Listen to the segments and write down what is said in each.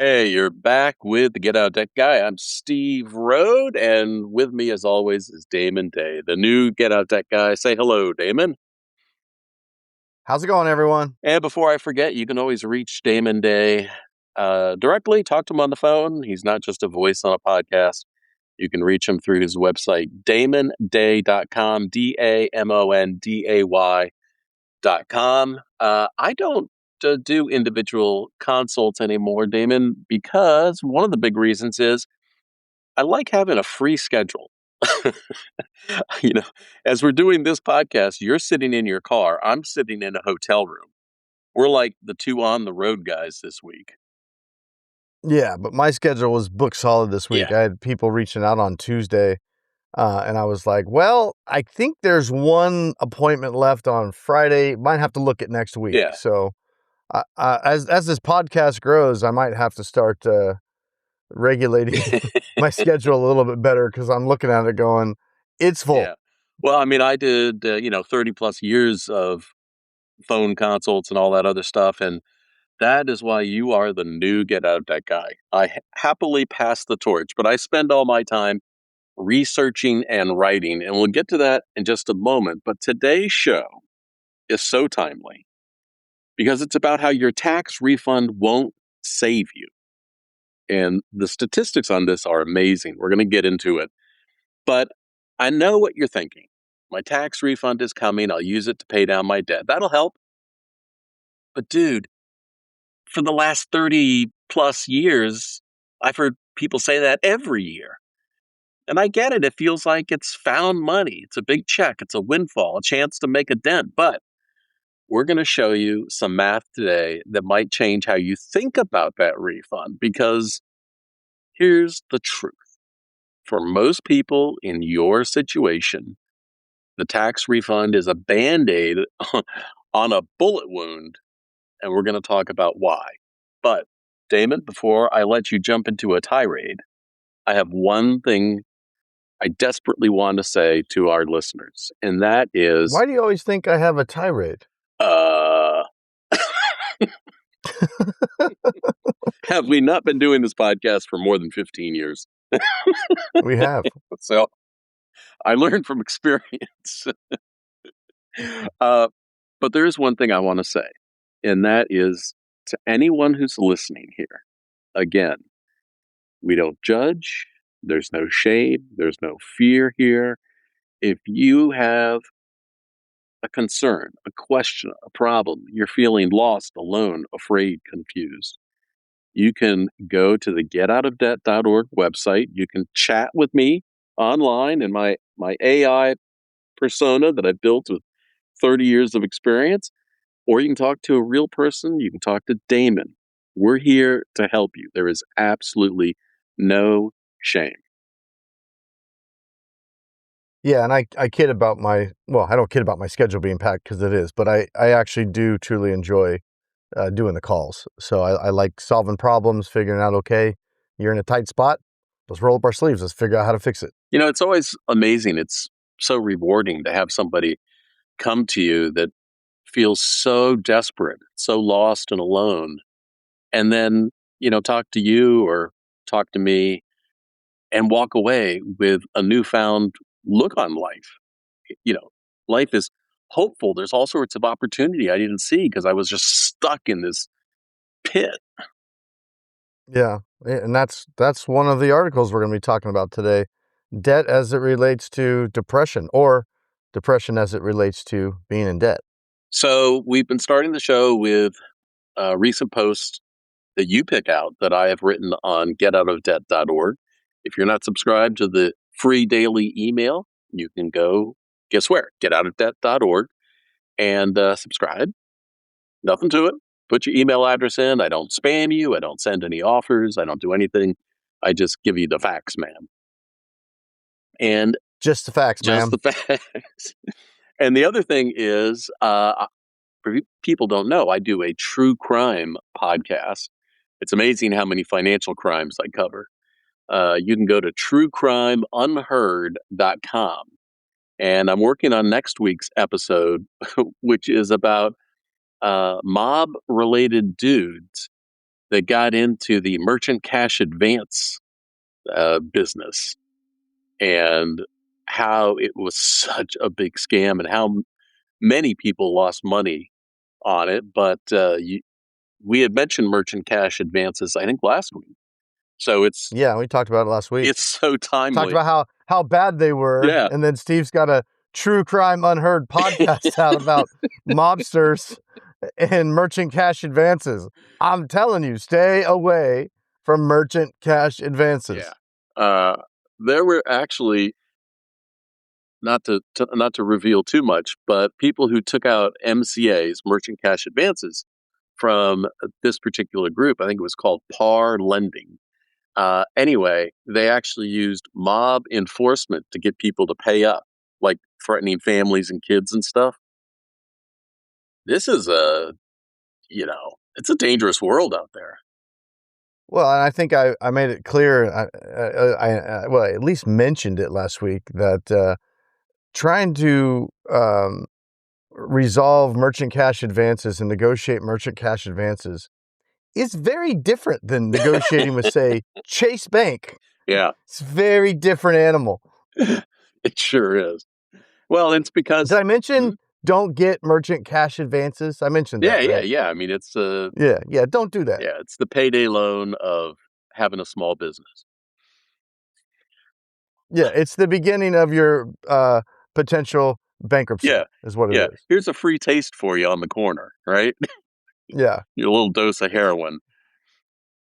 Hey, you're back with the Get Out Deck Guy. I'm Steve Rhode, and with me, as always, is Damon Day, the new Get Out Deck Guy. Say hello, Damon. How's it going, everyone? And before I forget, you can always reach Damon Day directly. Talk to him on the phone. He's not just a voice on a podcast. You can reach him through his website, damonday.com, DAMONDAY.com. I don't do individual consults anymore, Damon, because one of the big reasons is I like having a free schedule. you know, as we're doing this podcast, you're sitting in your car. I'm sitting in a hotel room. We're like the two on the road guys this week. Yeah, but my schedule was booked solid this week. Yeah. I had people reaching out on Tuesday, and I was like, well, I think there's one appointment left on Friday. Might have to look at next week. Yeah. So as this podcast grows, I might have to start regulating my schedule a little bit better because I'm looking at it going, it's full. Yeah. Well, I mean, I did, 30 plus years of phone consults and all that other stuff. And that is why you are the new Get Out of Debt Guy. I happily pass the torch, but I spend all my time researching and writing. And we'll get to that in just a moment. But today's show is so timely because it's about how your tax refund won't save you. And the statistics on this are amazing. We're going to get into it. But I know what you're thinking. My tax refund is coming. I'll use it to pay down my debt. That'll help. But dude, for the last 30 plus years, I've heard people say that every year. And I get it. It feels like it's found money. It's a big check. It's a windfall, a chance to make a dent. But we're going to show you some math today that might change how you think about that refund. Because here's the truth. For most people in your situation, the tax refund is a Band-Aid on a bullet wound, and we're going to talk about why. But, Damon, before I let you jump into a tirade, I have one thing I desperately want to say to our listeners, and that is, Why do you always think I have a tirade? uh, have we not been doing this podcast for more than 15 years? We have. So I learned from experience. uh, but there is one thing I want to say, and that is to anyone who's listening here, again, we don't judge. There's no shame. There's no fear here. If you have a concern, a question, a problem, you're feeling lost, alone, afraid, confused, you can go to the getoutofdebt.org website. You can chat with me online and my AI persona that I built with 30 years of experience, or you can talk to a real person. You can talk to Damon. We're here to help you. There is absolutely no shame. Yeah, and I kid about I don't kid about my schedule being packed because it is, but I actually do truly enjoy doing the calls. So I like solving problems, figuring out, okay, you're in a tight spot. Let's roll up our sleeves. Let's figure out how to fix it. It's always amazing. It's so rewarding to have somebody come to you that feels so desperate, so lost and alone, and then, talk to you or talk to me and walk away with a newfound look on life. You know, life is hopeful. There's all sorts of opportunity I didn't see because I was just stuck in this pit. Yeah, and that's one of the articles we're going to be talking about today. Debt as it relates to depression, or depression as it relates to being in debt. So we've been starting the show with a recent post that you pick out that I have written on getoutofdebt.org. If you're not subscribed to the free daily email, you can go, guess where? Getoutofdebt.org and subscribe. Nothing to it. Put your email address in. I don't spam you. I don't send any offers. I don't do anything. I just give you the facts, ma'am. And Just the facts, just ma'am. the facts. And the other thing is, for people don't know, I do a true crime podcast. It's amazing how many financial crimes I cover. You can go to truecrimeunheard.com. And I'm working on next week's episode, which is about mob related dudes that got into the merchant cash advance business, and how it was such a big scam and how many people lost money on it. But we had mentioned merchant cash advances, I think, last week. So Yeah, we talked about it last week. it's so Talked timely. about how bad they were, Yeah. and then Steve's got a True Crime Unheard podcast out about mobsters and merchant cash advances. I'm telling you, stay away from merchant cash Yeah. advances. There were actually, not to reveal too much, but people who took out MCAs, merchant cash advances, from this particular group. I think it was called Par Lending. Anyway, they actually used mob enforcement to get people to pay up, like threatening families and kids and stuff. This is it's a dangerous world out there. Well, and I think I made it clear, well, I at least mentioned it last week, that trying to resolve merchant cash advances and negotiate merchant cash advances is very different than negotiating with, say, Chase Bank. Yeah, It's a very different animal. it sure is. Well, it's Did because I mention don't get merchant cash advances? I mentioned yeah, that, yeah, right? yeah. I mean, it's Yeah, don't do that. it's the payday loan of having a small business. Yeah, it's the beginning of your potential bankruptcy, Yeah, is what it yeah. is. Here's a free taste for you on the corner, right? Yeah. Your little dose of heroin.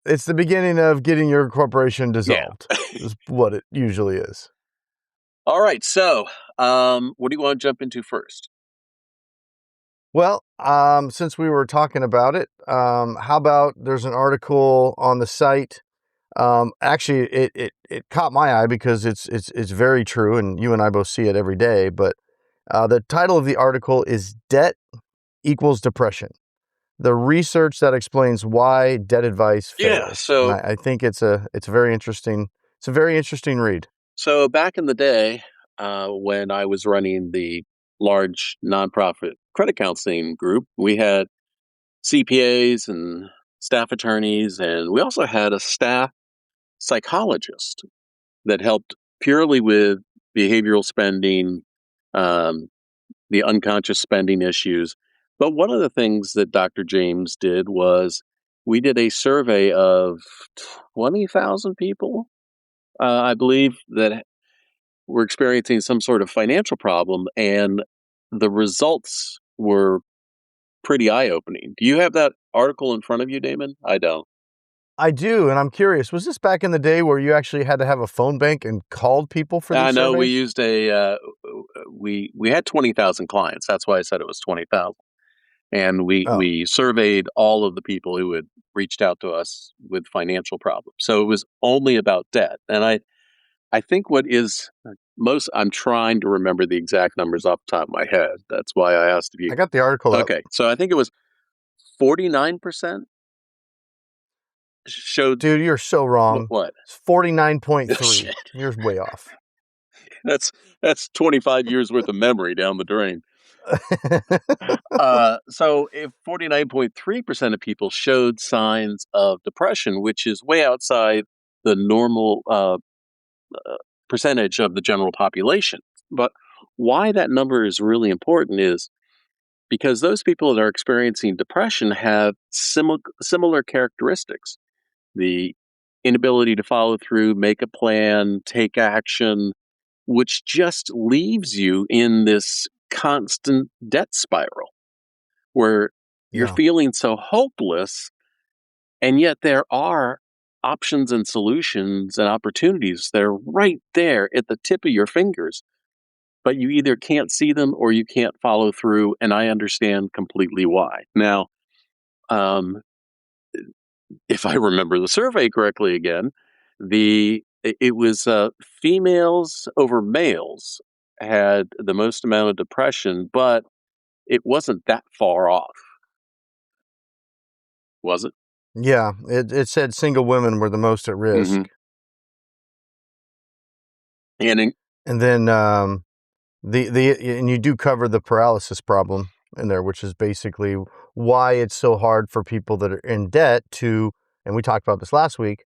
It's the beginning of getting your corporation Yeah. dissolved, is what it usually is. All right. So, what do you want to jump into first? Well, since we were talking about it, how about there's an article on the site. Actually, it caught my eye because it's very true, and you and I both see it every day. But the title of the article is "Debt Equals Depression: The Research That Explains Why Debt Advice Yeah. Fails." And I think it's a very interesting read. So back in the day, when I was running the large nonprofit credit counseling group, we had CPAs and staff attorneys, and we also had a staff psychologist that helped purely with behavioral spending, um, the unconscious spending issues. But one of the things that Dr. James did was we did a survey of 20,000 people, I believe, that were experiencing some sort of financial problem, and the results were pretty eye opening. Do you have that article in front of you, Damon? I don't. I do, and I'm curious, was this back in the day where you actually had to have a phone bank and called people for I these know we surveys? used we had 20,000 clients. That's why I said it was 20,000. And Oh, we surveyed all of the people who had reached out to us with financial problems. So it was only about debt. And I think what is most, I'm trying to remember the exact numbers off the top of my head. That's why I asked if you. I got the article up. Okay. So I think it was 49% showed Dude, you're so wrong. what? It's 49.3. Shit. You're way off. That's 25 years worth of memory down the drain. So if 49.3% of people showed signs of depression, which is way outside the normal percentage of the general population. But why that number is really important is because those people that are experiencing depression have similar characteristics. The inability to follow through, make a plan, take action, which just leaves you in this constant debt spiral where you're Yeah. feeling so hopeless, and yet there are options and solutions and opportunities that are right there at the tip of your fingers, but you either can't see them or you can't follow through. And I understand completely why. Now, um, if I remember the survey correctly again, it was females over males had the most amount of depression, but it wasn't that far off, was it? Yeah, it said single women were the most at Hmm. risk. And And then and you do cover the paralysis problem in there, which is basically why it's so hard for people that are in debt to and we talked about this last week,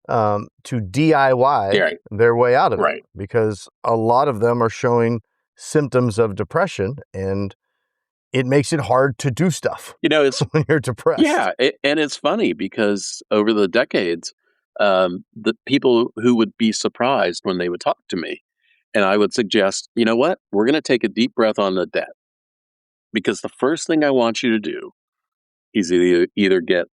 to DIY Yeah, right. their way out of it, Right. because a lot of them are showing symptoms of depression, and it makes it hard to do stuff It's when you're depressed. yeah, and it's funny because over the decades, the people who would be surprised when they would talk to me, and I would suggest, you know what, we're going to take a deep breath on the debt, because the first thing I want you to do is either get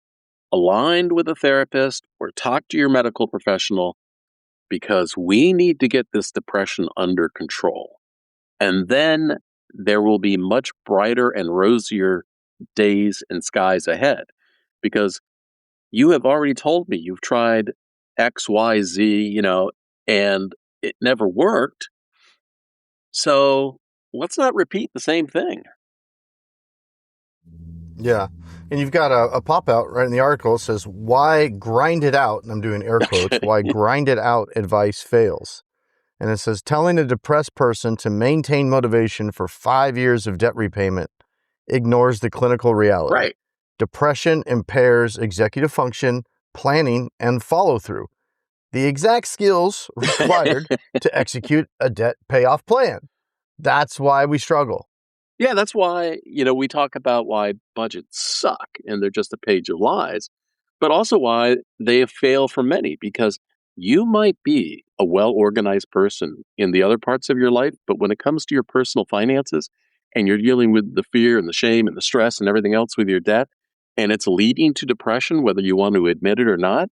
aligned with a therapist or talk to your medical professional, because we need to get this depression under control. And then there will be much brighter and rosier days and skies ahead, because you have already told me you've tried X, Y, Z, and it never worked. So let's not repeat the same thing. Yeah. And you've got a pop out right in the article. It says, why grind it out, and I'm doing air quotes, why grind it out advice fails. And it says, telling a depressed person to maintain motivation for 5 years of debt repayment ignores the clinical reality. Right. Depression impairs executive function, planning, and follow through, the exact skills required to execute a debt payoff plan. That's why we struggle. Yeah, that's why, we talk about why budgets suck and they're just a page of lies, but also why they fail for many, because you might be a well organized person in the other parts of your life, but when it comes to your personal finances and you're dealing with the fear and the shame and the stress and everything else with your debt, and it's leading to depression, whether you want to admit it or not,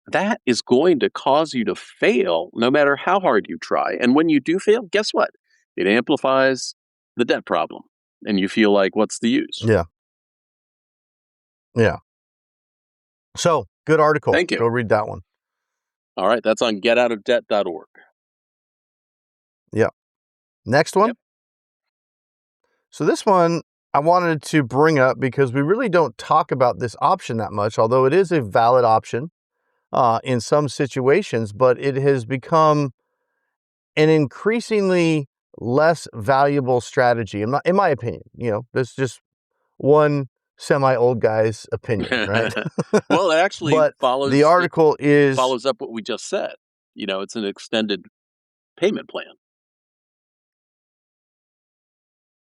that is going to cause you to fail no matter how hard you try. And when you do fail, guess what? It amplifies the debt problem. And you feel like, what's the use? Yeah. Yeah. So, good article. Thank you. Go read that one. All right. That's on getoutofdebt.org. Yeah. Next one. Yep. So, this one I wanted to bring up because we really don't talk about this option that much, although it is a valid option in some situations, but it has become an increasingly less valuable strategy, in my opinion. That's just one semi-old guy's opinion, right? Well, it actually But the article follows up what we just said. It's an extended payment plan.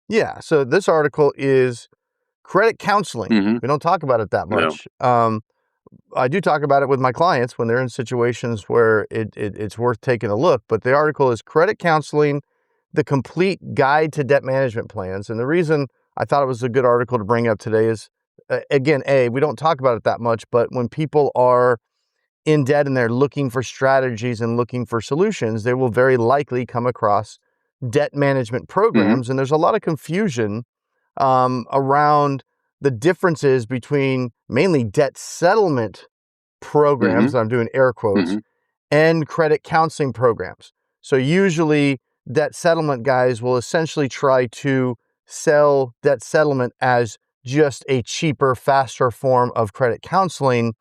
Yeah, so this article is credit counseling. Mm-hmm. We don't talk about it that No. much. I do talk about it with my clients when they're in situations where it's worth taking a look. But the article is Credit Counseling, the Complete Guide to Debt Management Plans. And the reason I thought it was a good article to bring up today is, again, we don't talk about it that much, but when people are in debt and they're looking for strategies and looking for solutions, they will very likely come across debt management programs. Mm-hmm. And there's a lot of confusion around the differences between mainly debt settlement programs, Mm-hmm. I'm doing air quotes, Mm-hmm. and credit counseling programs. So usually debt settlement guys will essentially try to sell debt settlement as just a cheaper, faster form of credit counseling,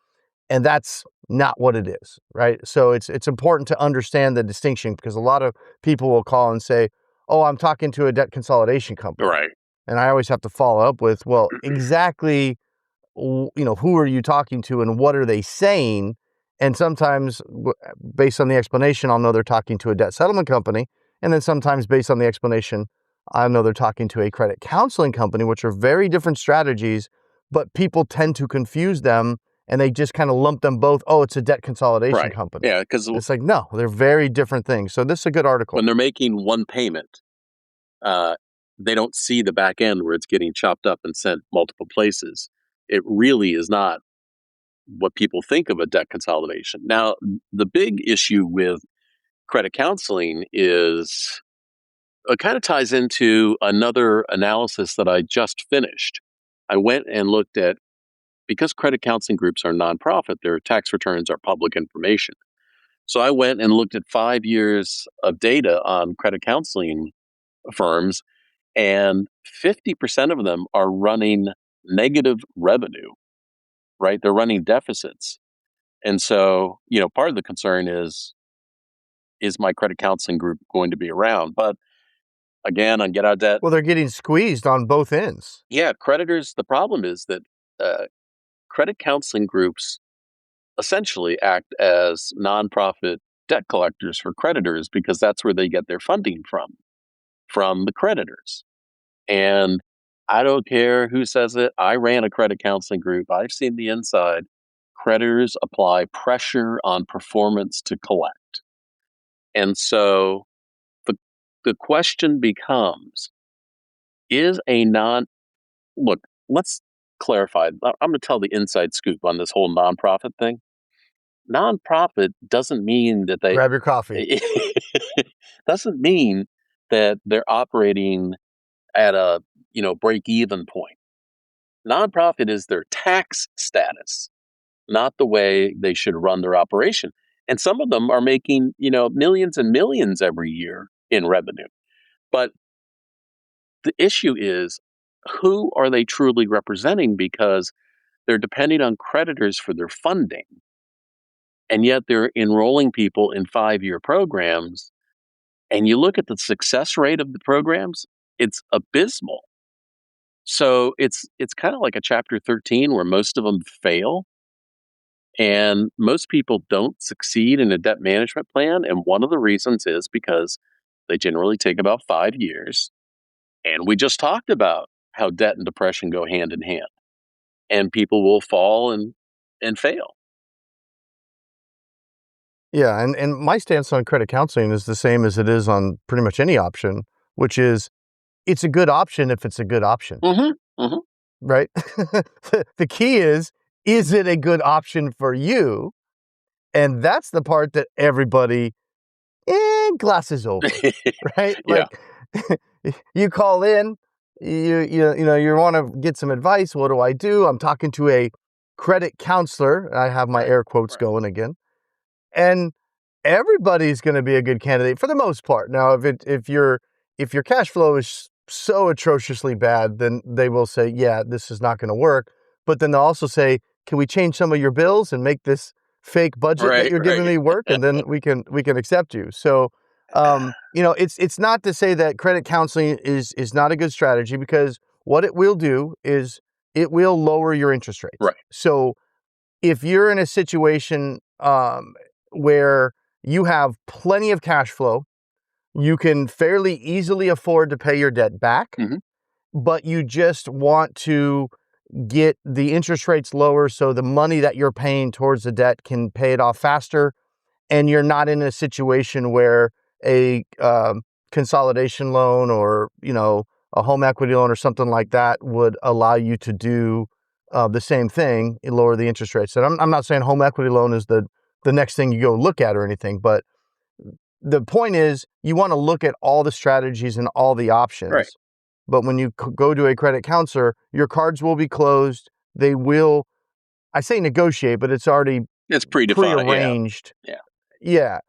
and that's not what it is, right? So it's important to understand the distinction, because a lot of people will call and say, "Oh, I'm talking to a debt consolidation company." Right. And I always have to follow up with, well, exactly, who are you talking to and what are they saying? And sometimes based on the explanation, I'll know they're talking to a debt settlement company. And then sometimes based on the explanation, I know they're talking to a credit counseling company, which are very different strategies, but people tend to confuse them and they just kind of lump them both. Oh, it's a debt consolidation Right. company. Yeah. Because It's like, no, they're very different things. So this is a good article. when they're making one payment, they don't see the back end where it's getting chopped up and sent multiple places. It really is not what people think of a debt consolidation. Now, the big issue with credit counseling is it kind of ties into another analysis that I just finished. I went and looked at, because credit counseling groups are nonprofit, their tax returns are public information. So I went and looked at 5 years of data on credit counseling firms, and 50% of them are running negative revenue, right? They're running deficits. And so, part of the concern is my credit counseling group going to be around? But again, on Get Out of Debt, Well, they're getting squeezed on both ends. yeah, creditors, the problem is that uh, credit counseling groups essentially act as nonprofit debt collectors for creditors because that's where they get their funding from the creditors. And I don't care who says it. I ran a credit counseling group. I've seen the inside. Creditors apply pressure on performance to collect. And so the the question becomes, is a non look, let's clarify. I'm going to tell the inside scoop on this whole nonprofit thing. Nonprofit doesn't mean that they Grab your coffee. doesn't mean that they're operating at a, break even point. Nonprofit is their tax status, not the way they should run their operation. And some of them are making, millions and millions every year in revenue. But the issue is, who are they truly representing? Because they're depending on creditors for their funding. And yet they're enrolling people in 5-year programs. And you look at the success rate of the programs, it's abysmal. So it's kind of like a chapter 13 where most of them fail. And most people don't succeed in a debt management plan. And one of the reasons is because they generally take about 5 years. And we just talked about how debt and depression go hand in hand. And people will fall and fail. Yeah, and my stance on credit counseling is the same as it is on pretty much any option, which is it's a good option if it's a good option, Mm-hmm. right? The key is it a good option for you? And that's the part that everybody glasses over, right? Yeah. Like you call in, you want to get some advice. What do I do? I'm talking to a credit counselor. I have my air quotes going again. And everybody's going to be a good candidate for the most part. Now, if your cash flow is so atrociously bad, then they will say, yeah, this is not going to work. But then they'll also say, can we change some of your bills and make this fake budget that Right. you're giving Right. me work? And then we can accept you. So, it's not to say that credit counseling is not a good strategy, because what it will do is it will lower your interest rates. Right. So if you're in a situation where you have plenty of cash flow, you can fairly easily afford to pay your debt back, Mm-hmm. but you just want to get the interest rates lower so the money that you're paying towards the debt can pay it off faster, and you're not in a situation where a consolidation loan or a home equity loan or something like that would allow you to do the same thing and lower the interest rates. And I'm not saying home equity loan is the next thing you go look at or anything, but the point is you want to look at all the strategies and all the Right. options. But when you go to a credit counselor, your cards will be closed. They will, I say negotiate, but it's already It's predefined. Yeah. prearranged. Yeah. Yeah.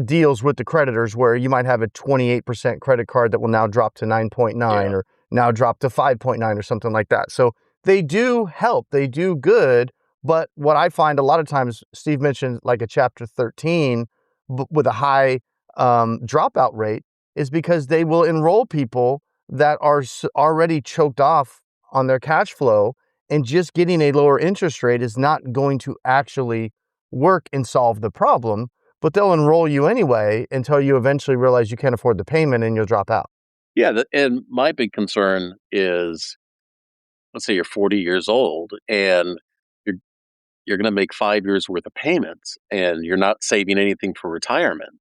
Deals with the creditors where you might have a 28% credit card that will now drop to 9.9 Yeah. or now drop to 5.9 or something like that. So they do help. They do good. But what I find a lot of times, Steve mentioned like a chapter 13 with a high dropout rate, is because they will enroll people that are already choked off on their cash flow, and just getting a lower interest rate is not going to actually work and solve the problem, but they'll enroll you anyway until you eventually realize you can't afford the payment and you'll drop out. Yeah. And my big concern is, let's say you're 40 years old and you're you're going to make 5 years worth of payments and you're not saving anything for retirement.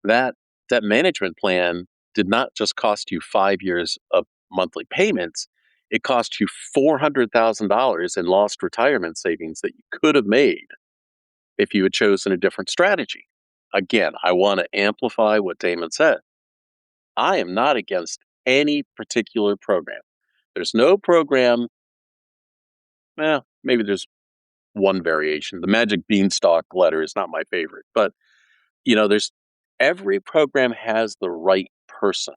That management plan did not just cost you 5 years of monthly payments. It cost you $400,000 in lost retirement savings that you could have made if you had chosen a different strategy. Again, I want to amplify what Damon said. I am not against any particular program. There's no program, well, maybe there's one variation. The magic beanstalk letter is not my favorite, but there's every program has the right person.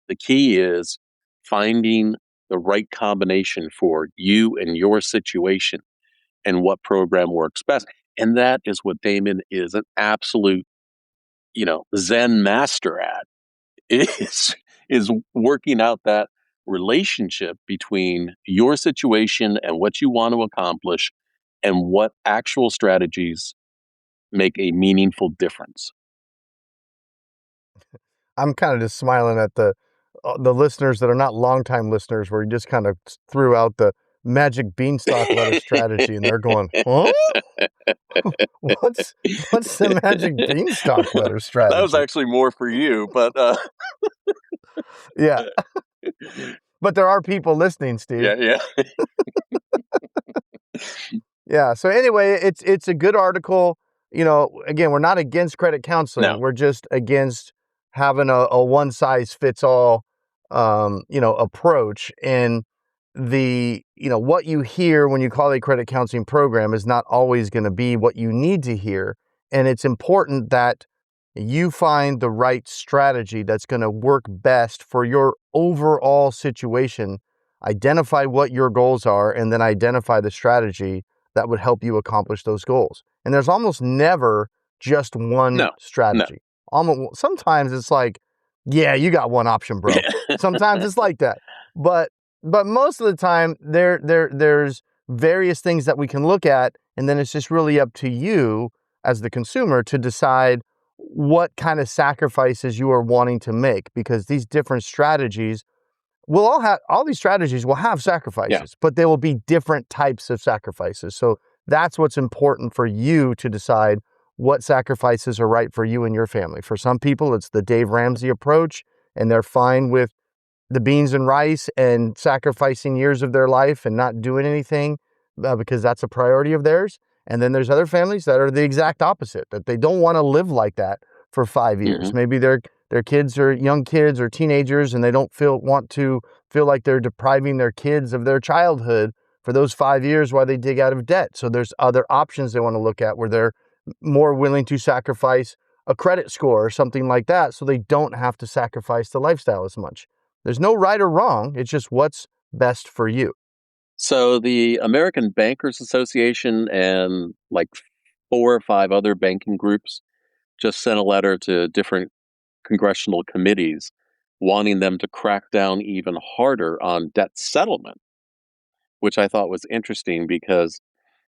The key is finding the right combination for you and your situation and what program works best. And that is what Damon is an absolute, Zen master at, is working out that relationship between your situation and what you want to accomplish and what actual strategies make a meaningful difference. I'm kind of just smiling at the listeners that are not longtime listeners, where you just kind of threw out the magic beanstalk letter strategy, and they're going, "Huh? What's what's the magic beanstalk letter That was strategy?" actually more for you, but Yeah, but there are people listening, Steve. yeah, yeah. Yeah. So anyway, it's a good article. Again, we're not against credit counseling. No, We're just against having a one size fits all, approach. And what you hear when you call a credit counseling program is not always going to be what you need to hear. And it's important that you find the right strategy that's going to work best for your overall situation. Identify what your goals are, and then identify the strategy that would help you accomplish those goals. And there's almost never just one no, no. strategy. Sometimes it's like, yeah, you got one option, bro. Sometimes it's like that. But most of the time there's various things that we can look at, and then it's just really up to you as the consumer to decide what kind of sacrifices you are wanting to make, because these different strategies all these strategies will have Yeah. sacrifices, but they will be different types of sacrifices. So that's what's important for you to decide what sacrifices are right for you and your family. For some people, it's the Dave Ramsey approach, and they're fine with the beans and rice and sacrificing years of their life and not doing anything because that's a priority of theirs. And then there's other families that are the exact opposite, that they don't want to live like that for 5 years. Hmm. Maybe their kids are young kids or teenagers, and they don't want to feel like they're depriving their kids of their childhood for those 5 years while they dig out of debt. So there's other options they want to look at, where they're more willing to sacrifice a credit score or something like that, so they don't have to sacrifice the lifestyle as much. There's no right or wrong. It's just what's best for you. So the American Bankers Association and like 4 or 5 other banking groups just sent a letter to different congressional committees wanting them to crack down even harder on debt settlement, which I thought was interesting because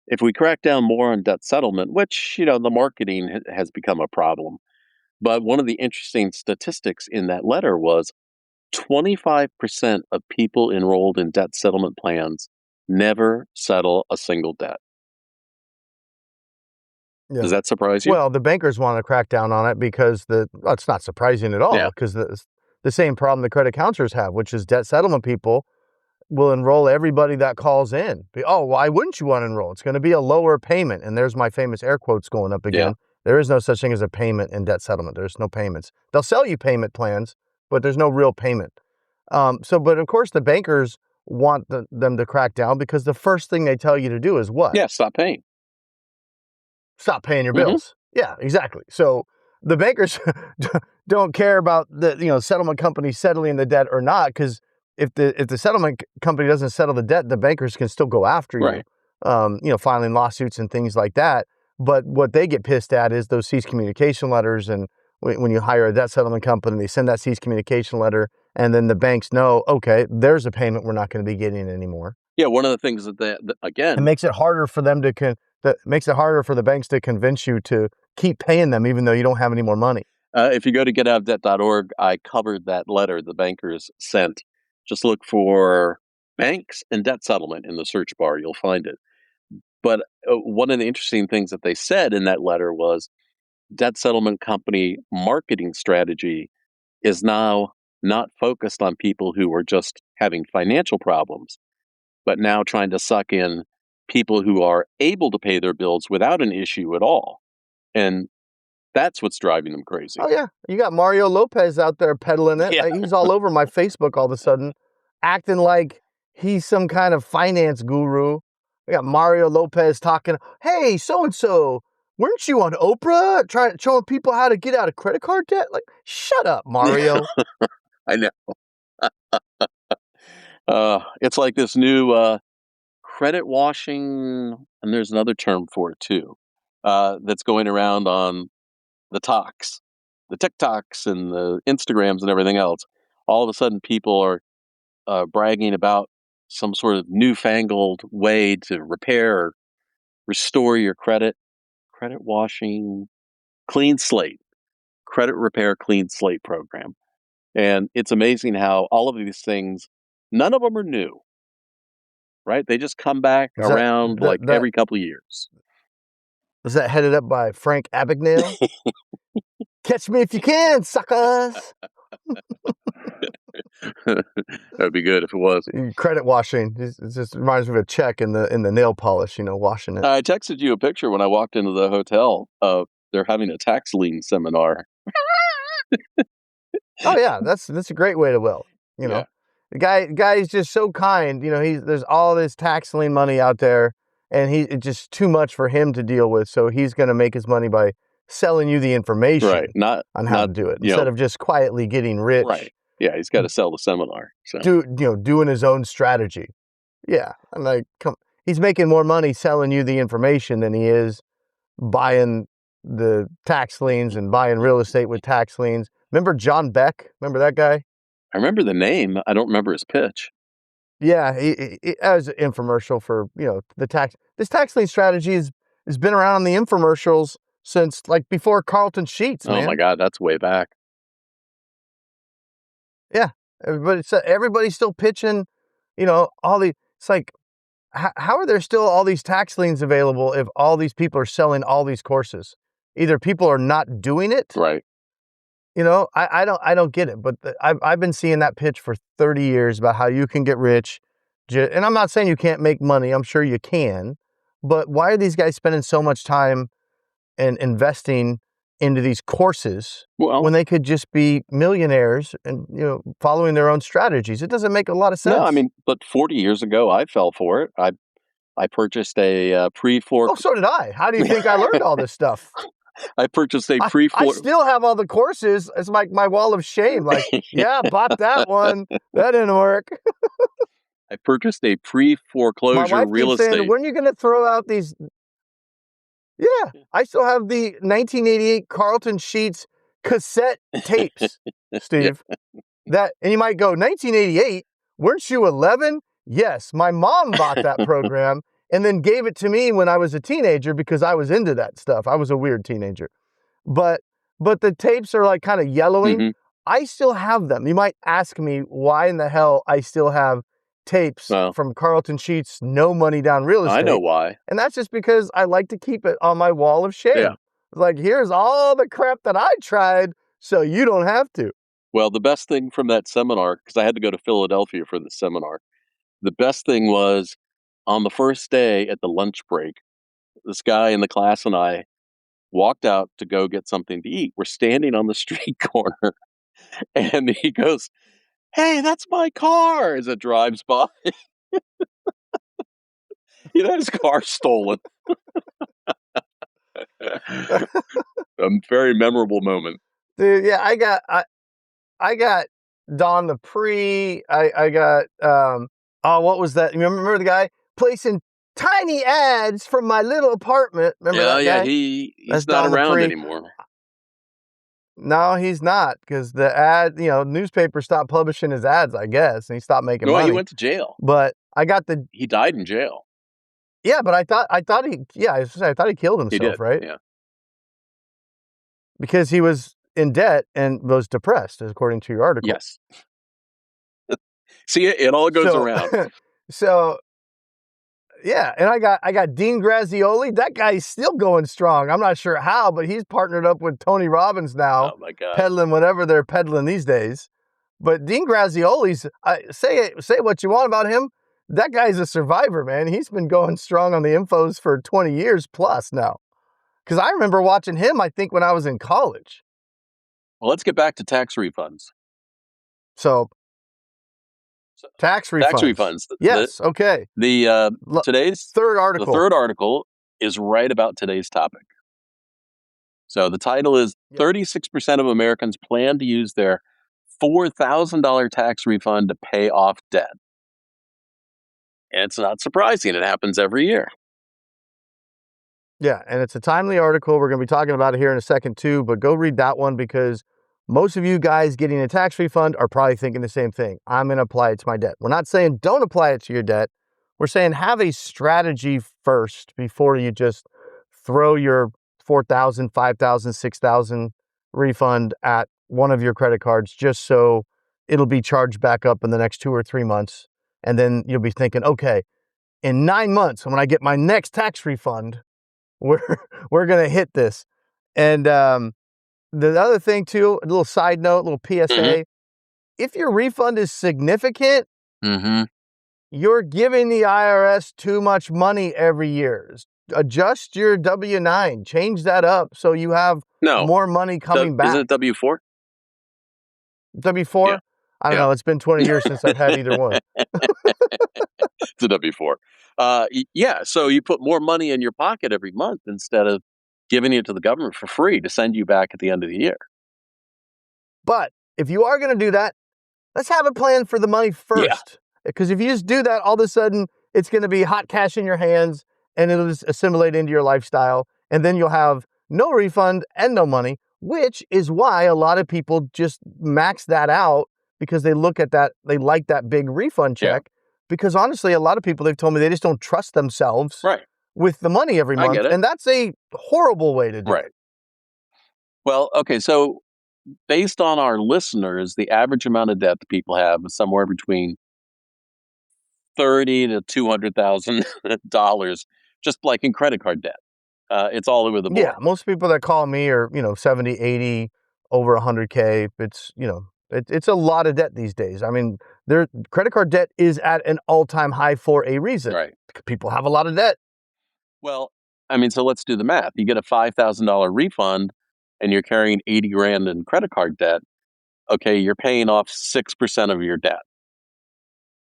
if we crack down more on debt settlement, which, the marketing has become a problem, but one of the interesting statistics in that letter was 25% of people enrolled in debt settlement plans never settle a single debt. Does Yeah. that surprise you? Well, the bankers want to crack down on it because it's not surprising at all, Yeah. because the same problem the credit counselors have, which is debt settlement people will enroll everybody that calls in. Oh, why wouldn't you want to enroll? It's going to be a lower payment. And there's my famous air quotes going up Yeah. again. There is no such thing as a payment in debt settlement. There's no payments. They'll sell you payment plans, but there's no real payment. But of course, the bankers want them to crack down, because the first thing they tell you to do is what? Yeah. Stop paying. Stop paying your Hmm. bills. Yeah, exactly. So the bankers don't care about the settlement company settling the debt or not, because if the settlement company doesn't settle the debt, the bankers can still go after you, Right. filing lawsuits and things like that. But what they get pissed at is those cease communication letters, and when you hire a debt settlement company, they send that cease communication letter, and then the banks know, okay, there's a payment we're not going to be getting anymore. Yeah. One of the things that It again, makes it harder for them that makes it harder for the banks to convince you to keep paying them even though you don't have any more money. if you go to getoutofdebt.org, I covered that letter the bankers sent. Just look for banks and debt settlement in the search bar. You'll find it. But one of the interesting things that they said in that letter was debt settlement company marketing strategy is now not focused on people who are just having financial problems, but now trying to suck in people who are able to pay their bills without an issue at all. And that's what's driving them crazy. Oh yeah, you got Mario Lopez out there peddling it. Yeah. He's all over my Facebook all of a sudden, acting like he's some kind of finance guru. We got Mario Lopez talking, "Hey, so and so, weren't you on Oprah trying showing people how to get out of credit card debt?" Like, shut up, Mario. I know. It's like this new credit washing, and there's another term for it too, that's going around on the TikToks and the Instagrams and everything else. All of a sudden, people are bragging about some sort of newfangled way to repair restore your credit washing, clean slate, credit repair, clean slate program. And it's amazing how all of these things, none of them are new, right? They just come back Is that around that like that every couple of years. is that headed up by Frank Abagnale? Catch me if you can, suckers. That'd be good if it was. Credit washing. It just reminds me of a check in the nail polish, washing it. I texted you a picture when I walked into the hotel of they're having a tax lien seminar. Oh yeah, that's a great way to will. Yeah, The guy is just so kind. There's all this tax lien money out there, and it's just too much for him to deal with. So he's going to make his money by selling you the right. information Not on how to not do it instead of just quietly getting right. rich. Yeah, he's got to sell the seminar. So Doing his own strategy. Yeah, I'm like, he's making more money selling you the information than he is buying the tax liens and buying real estate with tax liens. Remember John Beck? Remember that guy? I remember the name. I don't remember his pitch. Yeah, he as an infomercial for the tax. This tax lien strategy has been around on the infomercials since like before Carlton Sheets, Oh my man. God, that's way back. Yeah, everybody's still pitching. All the. It's like, how are there still all these tax liens available if all these people are selling all these courses? Either people are not doing it. Right. I don't get it, but I've been seeing that pitch for 30 years about how you can get rich. And I'm not saying you can't make money. I'm sure you can. But why are these guys spending so much time and investing into these courses Well, when they could just be millionaires and, following their own strategies? It doesn't make a lot of sense. no, I mean, but 40 years ago, I fell for it. I purchased a Oh, so did I. How do you think I learned all this stuff? I purchased a I still have all the courses. It's like my wall of shame. Like, yeah, bought that one. That didn't work. I purchased a My pre-foreclosure wife real keeps saying, estate. when are you going to throw out these? Yeah, I still have the 1988 Carlton Sheets cassette tapes, Yeah. Steve. And you might go, 1988? Weren't you 11? Yes, my mom bought that program and then gave it to me when I was a teenager because I was into that stuff. I was a weird teenager. But the tapes are like kind of yellowing. hmm I still have them. You might ask me why in the hell I still have tapes Well, from Carlton Sheets, no money down real I know estate. why. And that's just because I like to keep it on my wall of shame. Yeah. It's like, here's all the crap that I tried, so you don't have to. Well, the best thing from that seminar, because I had to go to Philadelphia for the seminar, the best thing was on the first day at the lunch break, this guy in the class and I walked out to go get something to eat. We're standing on the street corner and he goes, "Hey, that's my car," as it drives by. He had his car stolen. A very memorable moment. Dude, yeah, I got Don the Pre. I got what was that? You remember the guy placing tiny ads from my little apartment? Remember that Yeah, guy? That's he's not Don the around Pre. anymore. No, he's not, because the newspaper stopped publishing his ads, I guess, and he stopped making No, he money. went to jail. But I got He died in jail. but I thought I thought he killed He himself, did. right? Yeah. Because he was in debt and was depressed, according to your article. Yes. See, it all goes So, around. so yeah, and I got Dean Graziosi. That guy's still going strong. I'm not sure how, but he's partnered up with Tony Robbins now, Oh my God. peddling whatever they're peddling these days. But Dean Grazioli's, say what you want about him, that guy's a survivor, man. He's been going strong on the infos for 20 years plus now. Because I remember watching him, I think, when I was in college. Well, let's get back to tax refunds. So, tax refunds. Tax refunds. Yes, okay. The today's third article. The third article is right about today's topic. So the title is 36% of Americans plan to use their $4,000 tax refund to pay off debt. And it's not surprising. It happens every year. Yeah, and it's a timely article. We're going to be talking about it here in a second too, but go read that one because most of you guys getting a tax refund are probably thinking the same thing. I'm going to apply it to my debt. We're not saying don't apply it to your debt. we're saying have a strategy first before you just throw your 4,000, 5,000, 6,000 refund at one of your credit cards just so it'll be charged back up in the next 2 or 3 months. And then you'll be thinking, okay, in 9 months, when I get my next tax refund, we're we're gonna hit this. And the other thing too, a little side note, a little Mhm. PSA: if your refund is significant, Mhm. you're giving the IRS too much money every year. Adjust your W-9, change that up so you have No. more money coming Isn't back. it W-4? Yeah. W-4? I don't Yeah. know. It's been 20 years since I've had either one. It's a W-4. Yeah, so you put more money in your pocket every month instead of giving it to the government for free to send you back at the end of the year. But if you are going to do that, let's have a plan for the money Yeah. first. Because if you just do that, all of a sudden it's going to be hot cash in your hands and it'll just assimilate into your lifestyle. And then you'll have no refund and no money, which is why a lot of people just max that out because they look at that, they like that big refund Yeah. check. Because honestly, a lot of people, they've told me they just don't trust themselves Right. with the money every I month. get it. And that's a horrible way to do it. Right. Well, okay, so based on our listeners, the average amount of debt that people have is somewhere between 30 to $200,000 just like in credit card debt. It's all over the Yeah, board. most people that call me are, 70, 80, over 100K. It's, it's a lot of debt these days. I mean, their credit card debt is at an all-time high for a reason. Right. People have a lot of debt. Well, I mean, so let's do the math. You get a $5,000 refund and you're carrying 80 grand in credit card debt. Okay, you're paying off 6% of your debt.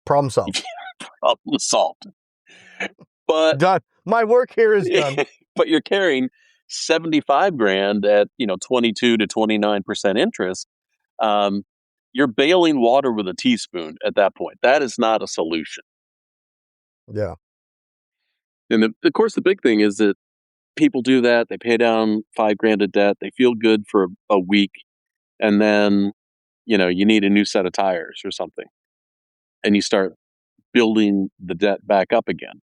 Problem solved. Problem solved. But Done. My work here is done. but you're carrying 75 grand at, 22 to 29% interest. Um, you're bailing water with a teaspoon at that point. That is not a solution. Yeah. And of course, the big thing is that people do that. They pay down 5 grand of debt. They feel good for a week. And then, you need a new set of tires or something. And you start building the debt back up again.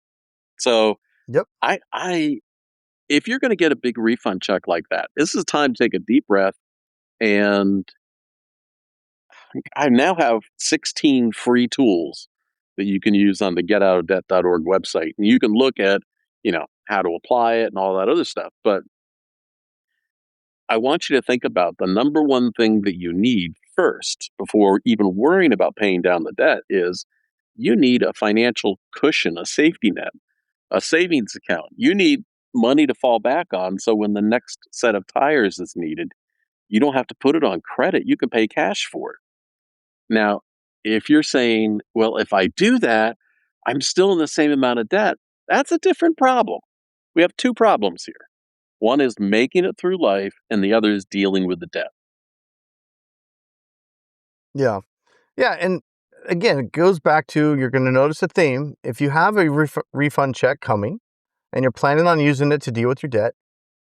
So Yep. I if you're going to get a big refund check like that, this is time to take a deep breath. And I now have 16 free tools that you can use on the getoutofdebt.org website. And you can look at, how to apply it and all that other stuff. But I want you to think about the number one thing that you need first before even worrying about paying down the debt is you need a financial cushion, a safety net, a savings account. You need money to fall back on so when the next set of tires is needed, you don't have to put it on credit. You can pay cash for it. Now, if you're saying, well, if I do that, I'm still in the same amount of debt, that's a different problem. We have two problems here. One is making it through life, and the other is dealing with the debt. Yeah. Yeah. And again, it goes back to, you're going to notice a theme. If you have a refund check coming and you're planning on using it to deal with your debt,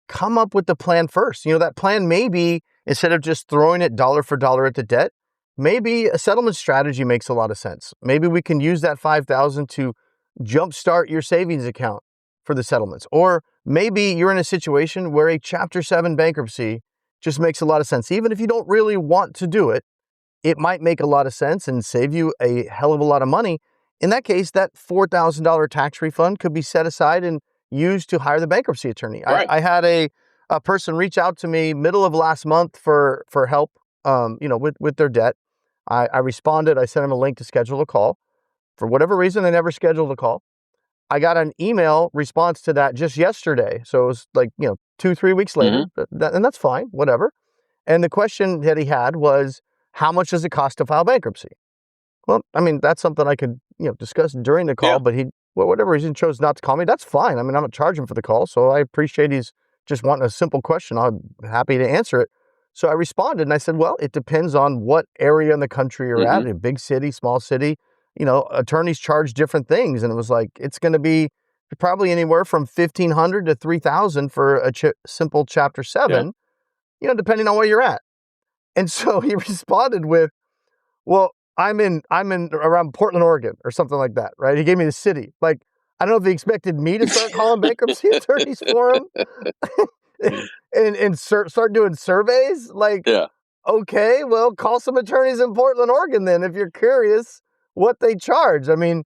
come up with the plan first. That plan may be, instead of just throwing it dollar for dollar at the debt, maybe a settlement strategy makes a lot of sense. Maybe we can use that 5,000 to jumpstart your savings account for the settlements. Or maybe you're in a situation where a Chapter 7 bankruptcy just makes a lot of sense. Even if you don't really want to do it, it might make a lot of sense and save you a hell of a lot of money. In that case, that $4,000 tax refund could be set aside and used to hire the bankruptcy attorney. Right. I had a person reach out to me middle of last month for help, with their debt. I responded. I sent him a link to schedule a call. For whatever reason, they never scheduled a call. I got an email response to that just yesterday. So it was like, 2, 3 weeks later, Hmm. and that's fine, whatever. And the question that he had was, how much does it cost to file bankruptcy? Well, I mean, that's something I could, discuss during the call, Yeah. but he, well, whatever reason, chose not to call me. That's fine. I mean, I'm not charging for the call, so I appreciate he's just wanting a simple question. I'm happy to answer it. So I responded and I said, well, it depends on what area in the country you're at, Hmm. a big city, small city. Attorneys charge different things. And it was like, it's going to be probably anywhere from 1,500 to 3,000 for a simple Chapter Yeah. 7, depending on where you're at. And so he responded with, well, I'm in around Portland, Oregon, or something like that, right? He gave me the city. Like, I don't know if he expected me to start calling bankruptcy attorneys for him and start doing surveys. Like, Yeah, okay, well, call some attorneys in Portland, Oregon, then, if you're curious what they charge. I mean,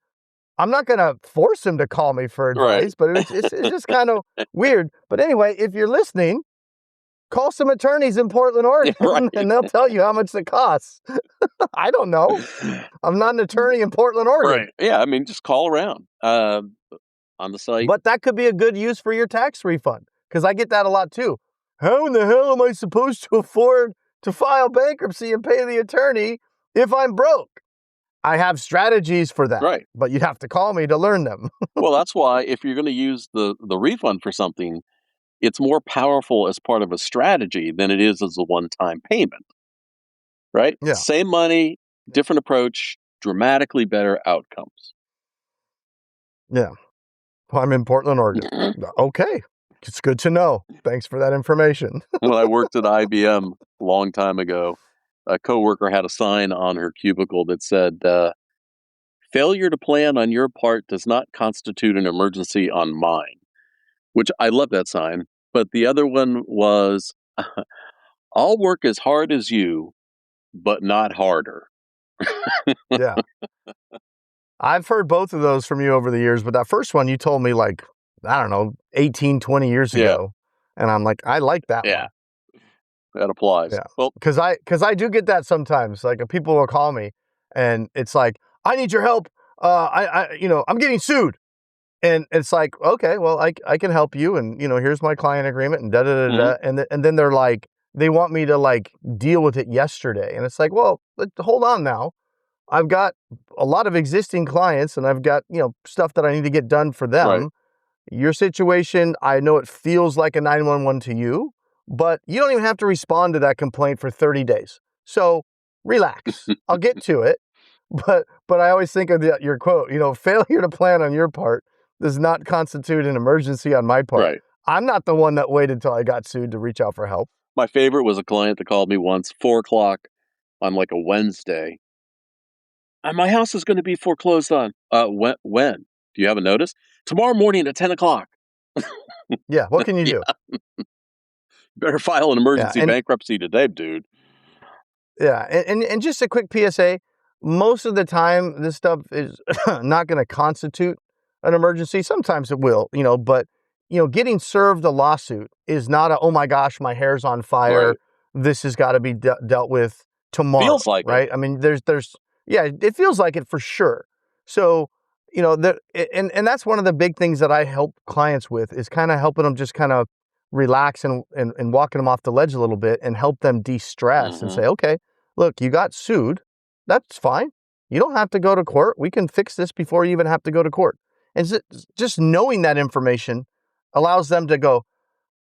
I'm not gonna force him to call me for right, advice, but it's just kind of weird. But anyway, if you're listening, call some attorneys in Portland, Oregon, right, and they'll tell you how much it costs. I don't know. I'm not an attorney in Portland, Oregon. right. Yeah, I mean, just call around on the site. But that could be a good use for your tax refund, because I get that a lot too. How in the hell am I supposed to afford to file bankruptcy and pay the attorney if I'm broke? I have strategies for that, Right. but you'd have to call me to learn them. Well, that's why if you're going to use the refund for something, it's more powerful as part of a strategy than it is as a one-time payment, right? Yeah, Same money, different approach, dramatically better outcomes. yeah. Well, I'm in Portland, Oregon. Okay, it's good to know. Thanks for that information. When I worked at IBM a long time ago, a coworker had a sign on her cubicle that said, "Failure to plan on your part does not constitute an emergency on mine," which I love that sign. But the other one was, "I'll work as hard as you, but not harder." Yeah, I've heard both of those from you over the years, but that first one you told me, like, I don't know, 18, 20 years Yeah, ago. And I'm like, I like that yeah, one. that applies. Yeah. Well, Cause I do get that sometimes. Like, people will call me and it's like, I need your help. I'm getting sued. And it's like, okay, well, I can help you. And, here's my client agreement and da da da mhm, da. And then they're like, they want me to like deal with it yesterday. And it's like, well, hold on now. I've got a lot of existing clients and I've got, stuff that I need to get done for right. them. Your situation, I know it feels like a 911 to you, but you don't even have to respond to that complaint for 30 days. So relax. I'll get to it. But I always think of your quote, failure to plan on your part does not constitute an emergency on my part. Right. I'm not the one that waited till I got sued to reach out for help. My favorite was a client that called me once, 4 o'clock on like a Wednesday. My house is going to be foreclosed on. When? Do you have a notice? Tomorrow morning at 10 o'clock. Yeah, what can you Yeah, do? better file an Yeah, emergency and bankruptcy today, dude. Yeah, and just a quick PSA, most of the time, this stuff is not gonna constitute an emergency. Sometimes it will, but, getting served a lawsuit is not a, "Oh my gosh, my hair's on fire. Right. This has gotta be dealt with tomorrow," Feels like it. right? I mean, there's yeah, it feels like it for sure. So, and that's one of the big things that I help clients with is kinda helping them just kinda relax and walking them off the ledge a little bit and help them de-stress and Hmm. say, "Okay, look, you got sued. That's fine. You don't have to go to court. We can fix this before you even have to go to court." And just knowing that information allows them to go,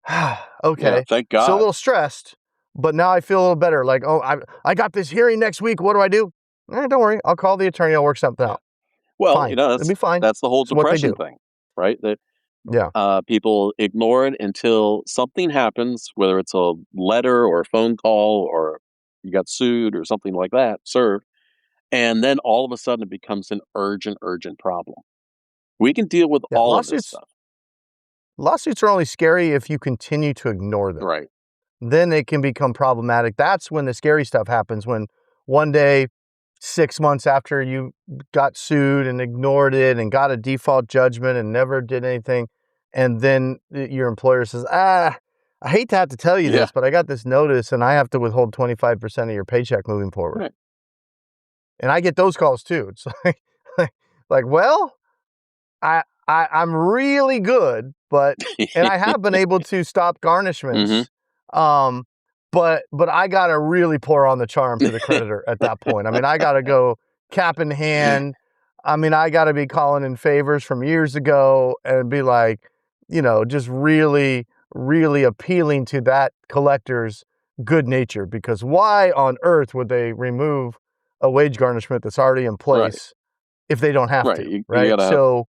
Yeah, okay, thank still a God. little stressed, but now I feel a little better. Like, oh, I got this hearing next week. What do I do? Don't worry. I'll call the attorney. I'll work something Yeah. out. Well, Fine. It'll be fine. that's the whole It's what they depression do. thing, right? That Yeah. people ignore it until something happens, whether it's a letter or a phone call or you got sued or something like that, served, and then all of a sudden it becomes an urgent, urgent problem. We can deal with Yeah. all of this Lawsuits, stuff. lawsuits are only scary if you continue to ignore them. Right. Then they can become problematic. That's when the scary stuff happens, when one day, 6 months after you got sued and ignored it and got a default judgment and never did anything, and then your employer says, I hate to have to tell you Yeah. this, but I got this notice and I have to withhold 25% of your paycheck moving forward. Right. And I get those calls too. It's like, well, I'm really good, but and I have been able to stop Hmm. garnishments, um, but I gotta really pour on the charm to the creditor at that point. I mean, I gotta go cap in hand. I mean, I gotta be calling in favors from years ago and be like, just really, really appealing to that collector's good nature, because why on earth would they remove a wage garnishment that's already in Right. place if they don't have Right. to, You right? got to have. So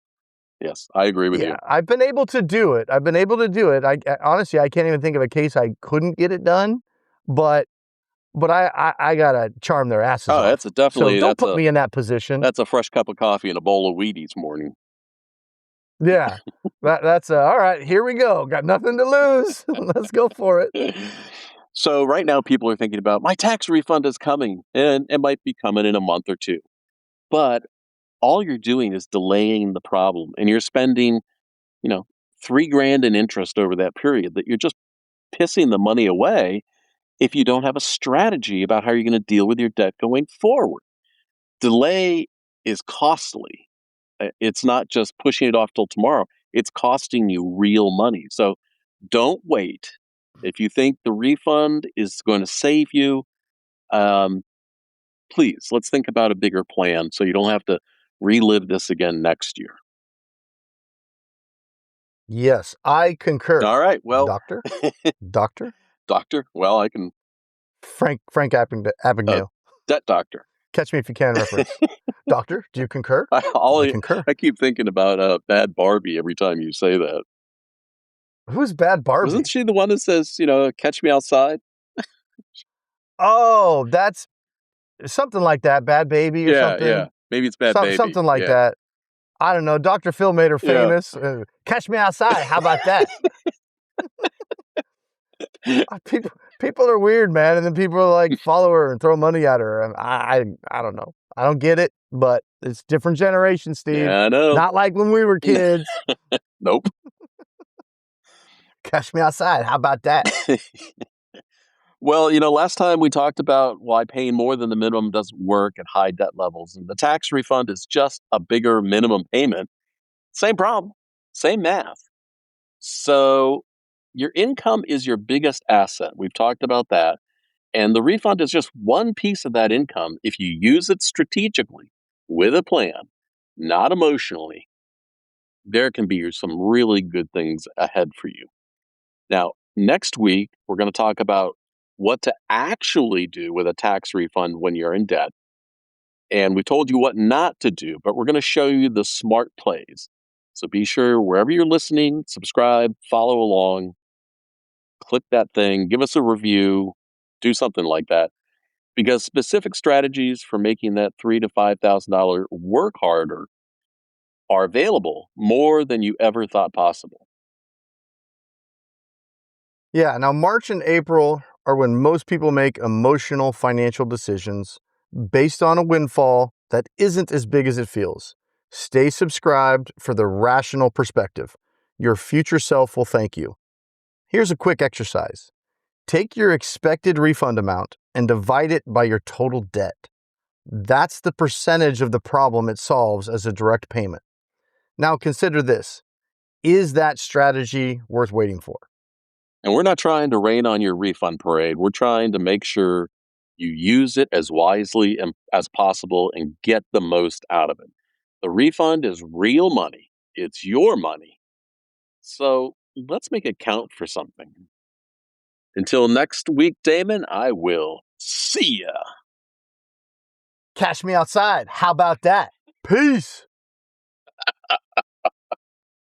Yes, I agree with yeah, you. I've been able to do it. I've been able to do it. Honestly, I can't even think of a case I couldn't get it done, but but I gotta charm their asses Oh, off. So don't put me in that position. that's a fresh cup of coffee and a bowl of Wheaties morning. Yeah, that's all right. Here we go. Got nothing to lose. Let's go for it. So right now people are thinking about my tax refund is coming and it might be coming in a month or two. But all you're doing is delaying the problem and you're spending, you know, 3 grand in interest over that period that you're just pissing the money away if you don't have a strategy about how you're going to deal with your debt going forward. Delay is costly. It's not just pushing it off till tomorrow. It's costing you real money. So don't wait. If you think the refund is going to save you, um, please let's think about a bigger plan so you don't have to relive this again next year. Yes, I concur. All right. Well, Doctor, doctor, doctor. Well, I can. Frank Uh, Abagnale. debt doctor. Catch me if you can reference. Doctor, do you concur? I, all, I concur. I keep thinking about Bad Barbie every time you say that. Who's Bad Wasn't Barbie? she the one that says, "Catch me outside"? Oh, that's something like that. Bad Baby or Yeah, yeah. something. Maybe it's Bad Baby. Something like Yeah, that. I don't know. Dr. Phil made her yeah. famous. Catch me outside. How about that? People are weird, man. And then people are like follow her and throw money at her. And I don't know. I don't get it, but it's different generation, Steve. Yeah, I know. Not like when we were kids. Nope. Catch me outside. How about that? Well, last time we talked about why paying more than the minimum doesn't work at high debt levels, and the tax refund is just a bigger minimum payment. Same problem, same math. So your income is your biggest asset. We've talked about that. And the refund is just one piece of that income if you use it strategically with a plan, not emotionally. There can be some really good things ahead for you. Now, next week, we're going to talk about what to actually do with a tax refund when you're in debt. And we told you what not to do, but we're going to show you the smart plays. So be sure wherever you're listening, subscribe, follow along, click that thing, give us a review, do something like that. Because specific strategies for making that $3,000 to $5,000 work harder are available more than you ever thought possible. Yeah. Now, March and April are when most people make emotional financial decisions based on a windfall that isn't as big as it feels. Stay subscribed for the rational perspective. Your future self will thank you. Here's a quick exercise. Take your expected refund amount and divide it by your total debt. That's the percentage of the problem it solves as a direct payment. Now consider this. Is that strategy worth waiting for? And we're not trying to rain on your refund parade. We're trying to make sure you use it as wisely as possible and get the most out of it. The refund is real money. It's your money. So let's make it count for something. Until next week, Damon, I will see ya. Cash me outside. How about that? Peace.